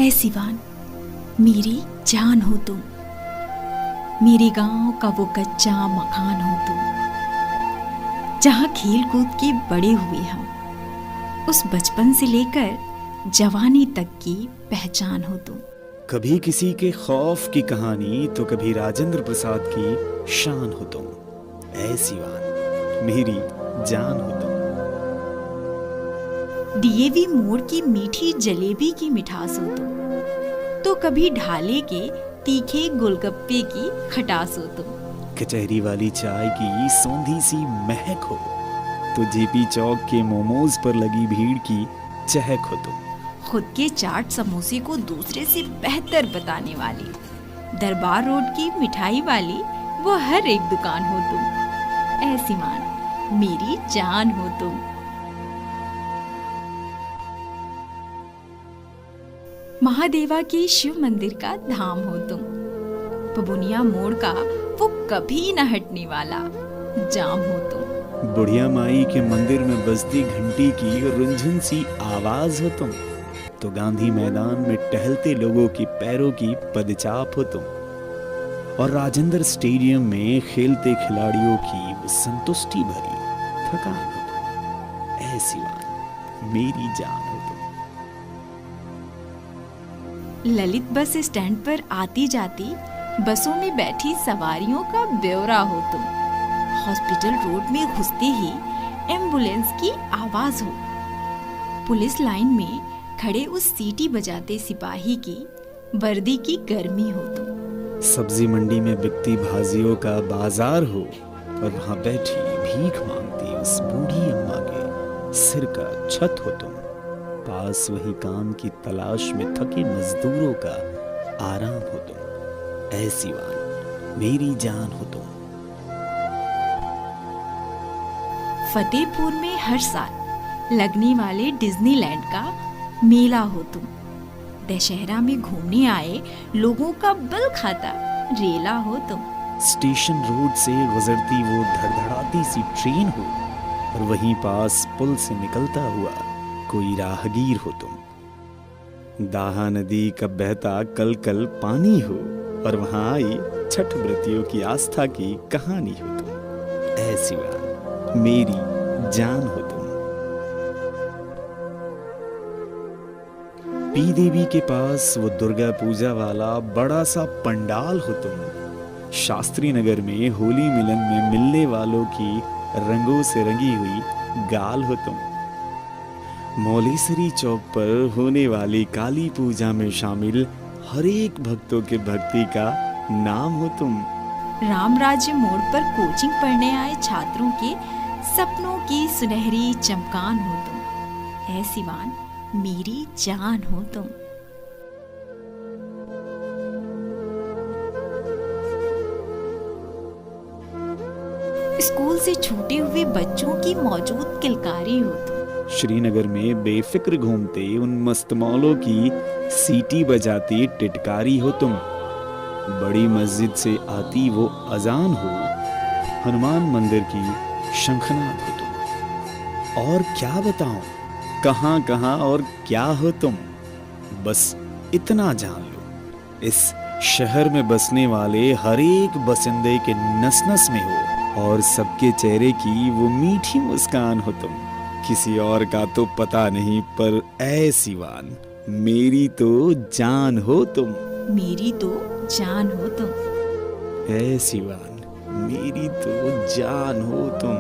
ऐ सिवान, मेरी जान हो तुम, मेरे गांव का वो कच्चा मकान हो तुम, जहां खेल कूद के बड़े हुए हम, उस बचपन से लेकर जवानी तक की पहचान हो तुम। कभी किसी के खौफ की कहानी तो कभी राजेंद्र प्रसाद की शान हो तुम। ऐ सिवान, मेरी जान हो तुम। डीएवी मोड़ की मीठी जलेबी की मिठास हो तुम, तो कभी ढाले के तीखे गोलगप्पे की खटास हो तुम। कचहरी वाली चाय की सौंधी सी महक हो तो जेपी चौक के मोमोज पर लगी भीड़ की चहक हो तुम। खुद के चाट समोसे को दूसरे से बेहतर बताने वाली, दरबार रोड की मिठाई वाली वो हर एक दुकान हो तुम। ऐ सिवान, मेरी जान हो तुम। महादेवा के शिव मंदिर का धाम हो तुम, पबुनिया मोड़ का वो कभी न हटने वाला जाम हो तुम। बुढ़िया माई के मंदिर में बजती घंटी की रुंझुन सी आवाज हो तुम, तो गांधी मैदान में टहलते लोगों की पैरों की पदचाप हो तुम, और राजेंद्र स्टेडियम में खेलते खिलाड़ियों की वो संतुष्टि भरी थकान हो तुम। ऐ सिवान, मेरी जान हो तुम। ललित बस स्टैंड पर आती जाती बसों में बैठी सवारियों का ब्यौरा हो तुम। हॉस्पिटल रोड में घुसते ही एम्बुलेंस की आवाज हो, पुलिस लाइन में खड़े उस सीटी बजाते सिपाही की वर्दी की गर्मी हो तुम। सब्जी मंडी में बिकती भाजियों का बाजार हो और वहां बैठी भीख मांगती उस बूढ़ी अम्मा के सिर का छत हो तुम। पास वही काम की तलाश में थके मजदूरों का आराम हो तुम। ऐ सिवान, मेरी जान हो तुम। फतेहपुर में हर साल लगने वाले डिज्नीलैंड का मेला हो तुम। दशहरा में घूमने आए लोगों का बल खाता रेला हो तुम। स्टेशन रोड से गुजरती वो धड़धड़ाती सी ट्रेन हो और वहीं पास पुल से निकलता हुआ कोई राहगीर हो तुम। दाहा नदी का बहता कल कल पानी हो और वहां आई छठ व्रतियों की आस्था की कहानी हो तुम। ऐ सिवान, मेरी जान हो तुम। पी देवी के पास वो दुर्गा पूजा वाला बड़ा सा पंडाल हो तुम। शास्त्री नगर में होली मिलन में मिलने वालों की रंगों से रंगी हुई गाल हो तुम। मौलेसरी चौक पर होने वाली काली पूजा में शामिल हर एक भक्तों के भक्ति का नाम हो तुम। राम राज्य मोड़ पर कोचिंग पढ़ने आए छात्रों के सपनों की सुनहरी चमकान हो तुम। ऐ सिवान, मेरी जान हो तुम। स्कूल से छूटे हुए बच्चों की मौजूद किलकारी हो तुम। श्रीनगर में बेफिक्र घूमते उन मस्त मौलों की सीटी बजाती टिटकारी हो तुम। बड़ी मस्जिद से आती वो अजान हो, हनुमान मंदिर की शंखनाद हो तुम। और क्या बताऊं, कहां कहां और क्या हो तुम। बस इतना जान लो, इस शहर में बसने वाले हर एक बसिंदे के नस नस में हो और सबके चेहरे की वो मीठी मुस्कान हो तुम। किसी और का तो पता नहीं, पर ऐ सिवान, मेरी तो जान हो तुम। मेरी तो जान हो तुम। ऐ सिवान, मेरी तो जान हो तुम।